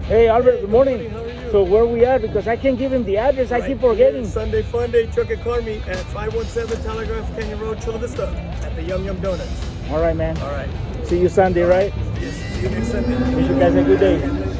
Hey, Albert, good morning. How are you? So where we at? Because I can't give him the address. I keep forgetting. Sunday Funday Truck and Car Meet at 517 Telegraph Canyon Road, Chula Vista, at the Yum Yum Donuts. All right, man. All right. See you Sunday, right? Yes. See you next Sunday. Wish you guys a good day.